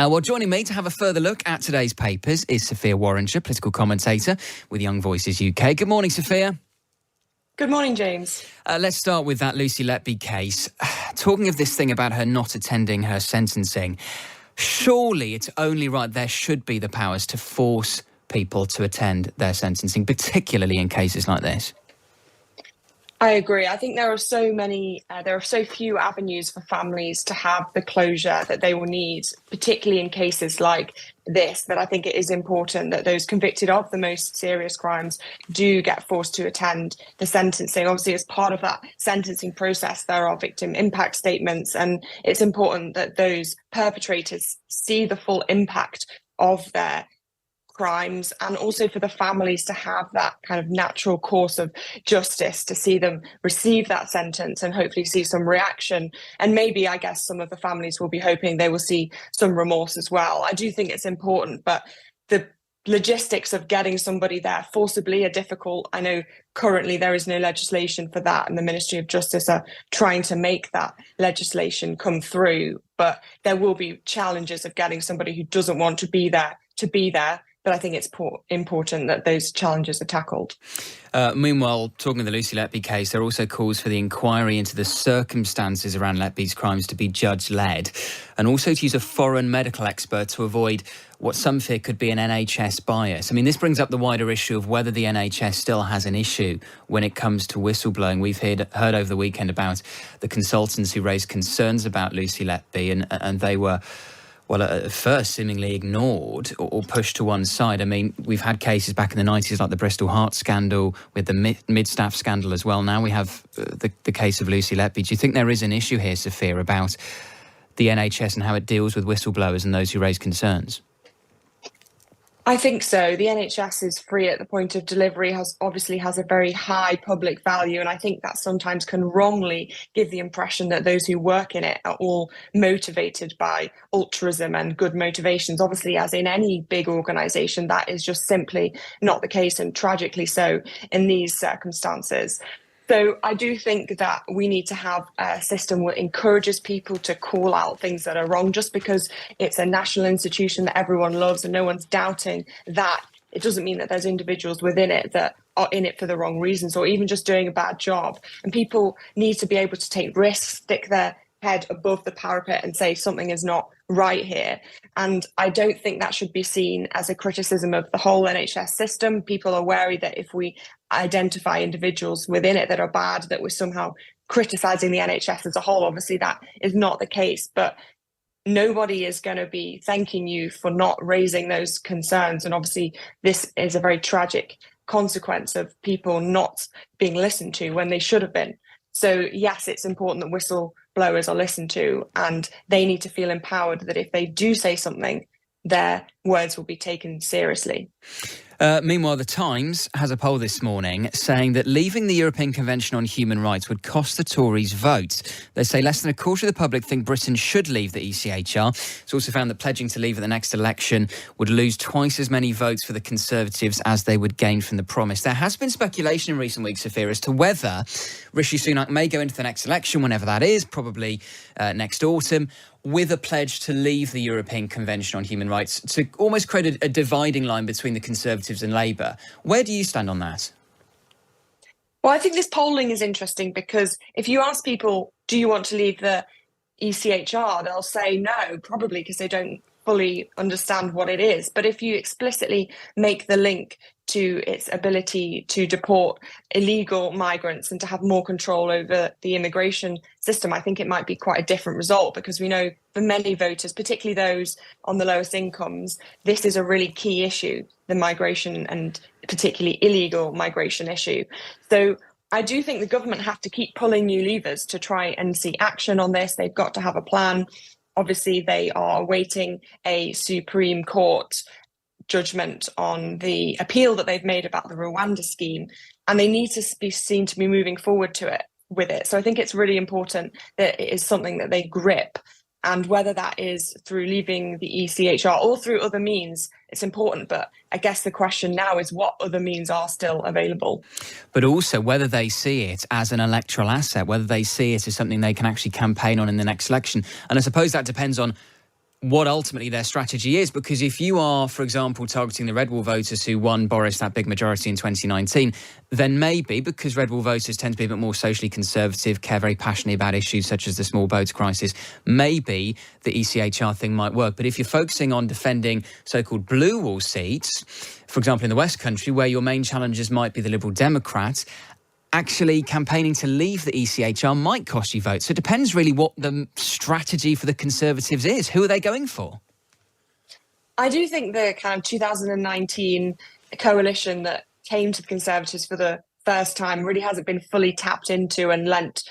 Well, joining me to have a further look at today's papers is Sophia Worringer, political commentator with Young Voices UK. Good morning, Sophia. Good morning, James. Let's start with that Lucy Letby case. Talking of this thing about her not attending her sentencing, surely it's only right there should be the powers to force people to attend their sentencing, particularly in cases like this. I agree. I think there are so few avenues for families to have the closure that they will need, particularly in cases like this, that I think it is important that those convicted of the most serious crimes do get forced to attend the sentencing. Obviously, as part of that sentencing process, there are victim impact statements, and it's important that those perpetrators see the full impact of their crimes, and also for the families to have that kind of natural course of justice, to see them receive that sentence and hopefully see some reaction. And maybe, I guess, some of the families will be hoping they will see some remorse as well. I do think it's important, but the logistics of getting somebody there forcibly are difficult. I know currently there is no legislation for that, and the Ministry of Justice are trying to make that legislation come through. But there will be challenges of getting somebody who doesn't want to be there to be there. But I think it's important that those challenges are tackled. Meanwhile, talking of the Lucy Letby case, there are also calls for the inquiry into the circumstances around Letby's crimes to be judge-led, and also to use a foreign medical expert to avoid what some fear could be an NHS bias. I mean, this brings up the wider issue of whether the NHS still has an issue when it comes to whistleblowing. We've heard over the weekend about the consultants who raised concerns about Lucy Letby, and they were, well, at first seemingly ignored or pushed to one side. I mean, we've had cases back in the 90s like the Bristol Heart scandal, with the mid-staff scandal as well. Now we have the case of Lucy Letby. Do you think there is an issue here, Sophia, about the NHS and how it deals with whistleblowers and those who raise concerns? I think so. The NHS is free at the point of delivery, obviously has a very high public value, and I think that sometimes can wrongly give the impression that those who work in it are all motivated by altruism and good motivations. Obviously, as in any big organisation, that is just simply not the case, and tragically so in these circumstances. So I do think that we need to have a system that encourages people to call out things that are wrong. Just because it's a national institution that everyone loves and no one's doubting that, it doesn't mean that there's individuals within it that are in it for the wrong reasons or even just doing a bad job. And people need to be able to take risks, stick their head above the parapet and say something is not right here. And I don't think that should be seen as a criticism of the whole NHS system. People are wary that if we identify individuals within it that are bad, that we're somehow criticising the NHS as a whole. Obviously, that is not the case, but nobody is going to be thanking you for not raising those concerns. And obviously, this is a very tragic consequence of people not being listened to when they should have been. So yes, it's important that whistleblowers are listened to, and they need to feel empowered that if they do say something, their words will be taken seriously. Meanwhile, The Times has a poll this morning saying that leaving the European Convention on Human Rights would cost the Tories votes. They say less than a quarter of the public think Britain should leave the ECHR. It's also found that pledging to leave at the next election would lose twice as many votes for the Conservatives as they would gain from the promise. There has been speculation in recent weeks, Sophia, as to whether Rishi Sunak may go into the next election, whenever that is, probably next autumn, with a pledge to leave the European Convention on Human Rights, to almost create a dividing line between the Conservatives and Labour. Where do you stand on that? Well, I think this polling is interesting because if you ask people, do you want to leave the ECHR, they'll say no, probably because they don't fully understand what it is. But if you explicitly make the link to its ability to deport illegal migrants and to have more control over the immigration system, I think it might be quite a different result, because we know for many voters, particularly those on the lowest incomes, this is a really key issue, the migration and particularly illegal migration issue. So I do think the government have to keep pulling new levers to try and see action on this. They've got to have a plan. Obviously, they are awaiting a Supreme Court judgment on the appeal that they've made about the Rwanda scheme, and they need to be seen to be moving forward with it. So I think it's really important that it is something that they grip, and whether that is through leaving the ECHR or through other means, it's important. But I guess the question now is what other means are still available. But also whether they see it as an electoral asset, whether they see it as something they can actually campaign on in the next election. And I suppose that depends on what ultimately their strategy is. Because if you are, for example, targeting the Red Wall voters who won Boris that big majority in 2019, then maybe, because Red Wall voters tend to be a bit more socially conservative, care very passionately about issues such as the small boats crisis, maybe the ECHR thing might work. But if you're focusing on defending so-called blue wall seats, for example, in the West Country, where your main challengers might be the Liberal Democrats, actually campaigning to leave the ECHR might cost you votes. So it depends really what the strategy for the Conservatives is. Who are they going for? I do think the kind of 2019 coalition that came to the Conservatives for the first time really hasn't been fully tapped into and lent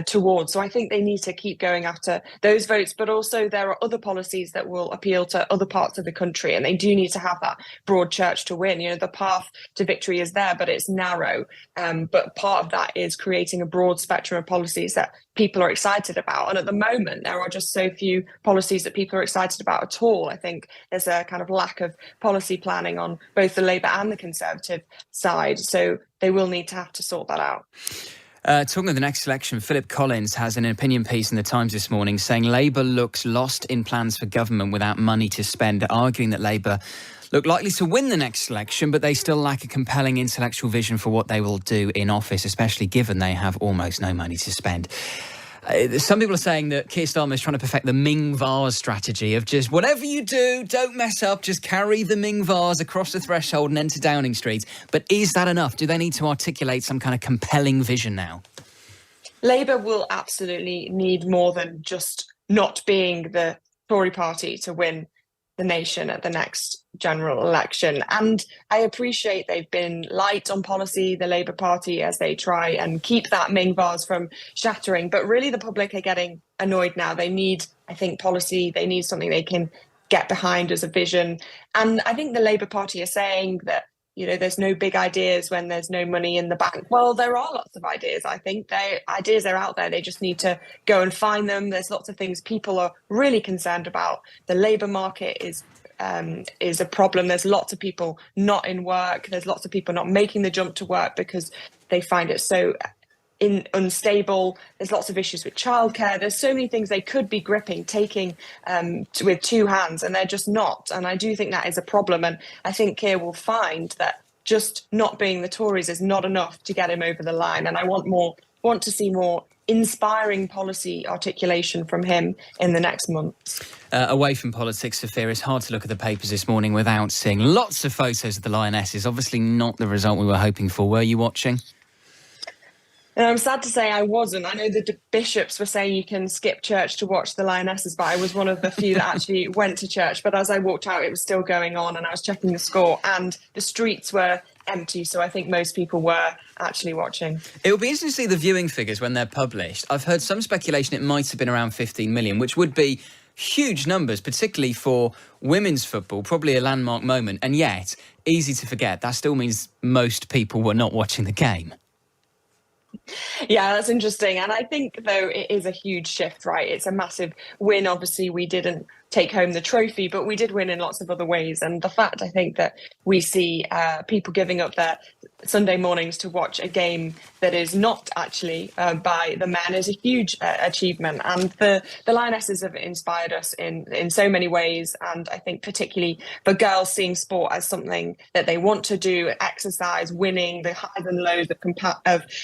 towards. So I think they need to keep going after those votes, but also there are other policies that will appeal to other parts of the country, and they do need to have that broad church to win. You know, the path to victory is there, but it's narrow. But part of that is creating a broad spectrum of policies that people are excited about. And at the moment, there are just so few policies that people are excited about at all. I think there's a kind of lack of policy planning on both the Labour and the Conservative side. So they will need to have to sort that out. Talking of the next election, Philip Collins has an opinion piece in The Times this morning saying Labour looks lost in plans for government without money to spend, arguing that Labour look likely to win the next election, but they still lack a compelling intellectual vision for what they will do in office, especially given they have almost no money to spend. Some people are saying that Keir Starmer is trying to perfect the Ming vase strategy of just whatever you do, don't mess up, just carry the Ming vase across the threshold and enter Downing Street. But is that enough? Do they need to articulate some kind of compelling vision now? Labour will absolutely need more than just not being the Tory party to win the nation at the next general election. And I appreciate they've been light on policy, the Labour Party, as they try and keep that Ming vase from shattering. But really, the public are getting annoyed now. They need, I think, policy. They need something they can get behind as a vision. And I think the Labour Party are saying that, you know, there's no big ideas when there's no money in the bank. Well, there are lots of ideas. I think ideas are out there. They just need to go and find them. There's lots of things people are really concerned about. The labour market is a problem. There's lots of people not in work. There's lots of people not making the jump to work because they find it so unstable. There's lots of issues with childcare. There's so many things they could be gripping, taking with two hands, and they're just not. And I do think that is a problem. And I think Keir will find that just not being the Tories is not enough to get him over the line. And I want to see more inspiring policy articulation from him in the next months. Away from politics, Sophia, it's hard to look at the papers this morning without seeing lots of photos of the Lionesses. Obviously not the result we were hoping for. Were you watching? And I'm sad to say I wasn't. I know the bishops were saying you can skip church to watch the Lionesses, but I was one of the few that actually went to church. But as I walked out, it was still going on, and I was checking the score, and the streets were empty. So I think most people were actually watching. It will be interesting to see the viewing figures when they're published. I've heard some speculation it might have been around 15 million, which would be huge numbers, particularly for women's football, probably a landmark moment. And yet, easy to forget, that still means most people were not watching the game. Yeah, that's interesting. And I think, though, it is a huge shift, right? It's a massive win. Obviously, we didn't take home the trophy, but we did win in lots of other ways. And the fact, I think, that we see people giving up their Sunday mornings to watch a game that is not actually by the men is a huge achievement. And the Lionesses have inspired us in so many ways. And I think particularly for girls, seeing sport as something that they want to do, exercise, winning, the highs and lows of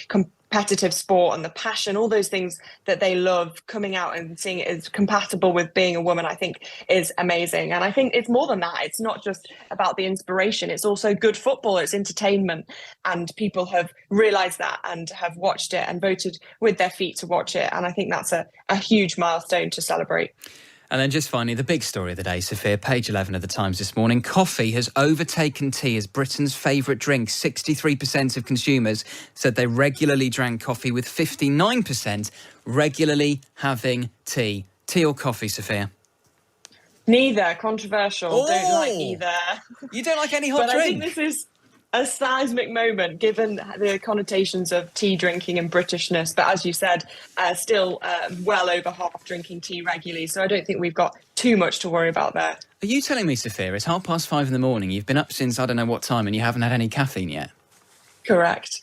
competitive sport and the passion, all those things that they love, coming out and seeing it as compatible with being a woman, I think is amazing. And I think it's more than that. It's not just about the inspiration. It's also good football. It's entertainment. And people have realised that and have watched it and voted with their feet to watch it. And I think that's a huge milestone to celebrate. And then just finally, the big story of the day, Sophia, page 11 of The Times this morning. Coffee has overtaken tea as Britain's favourite drink. 63% of consumers said they regularly drank coffee, with 59% regularly having tea. Tea or coffee, Sophia? Neither. Controversial. Oh, don't like either. You don't like any hot drink? I think this is a seismic moment, given the connotations of tea drinking and Britishness. But as you said, still well over half drinking tea regularly. So I don't think we've got too much to worry about there. Are you telling me, Sophia, it's 5:30 in the morning, you've been up since I don't know what time and you haven't had any caffeine yet? Correct.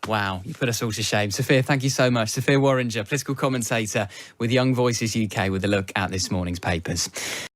Wow, you put us all to shame. Sophia, thank you so much. Sophia Worringer, political commentator with Young Voices UK, with a look at this morning's papers.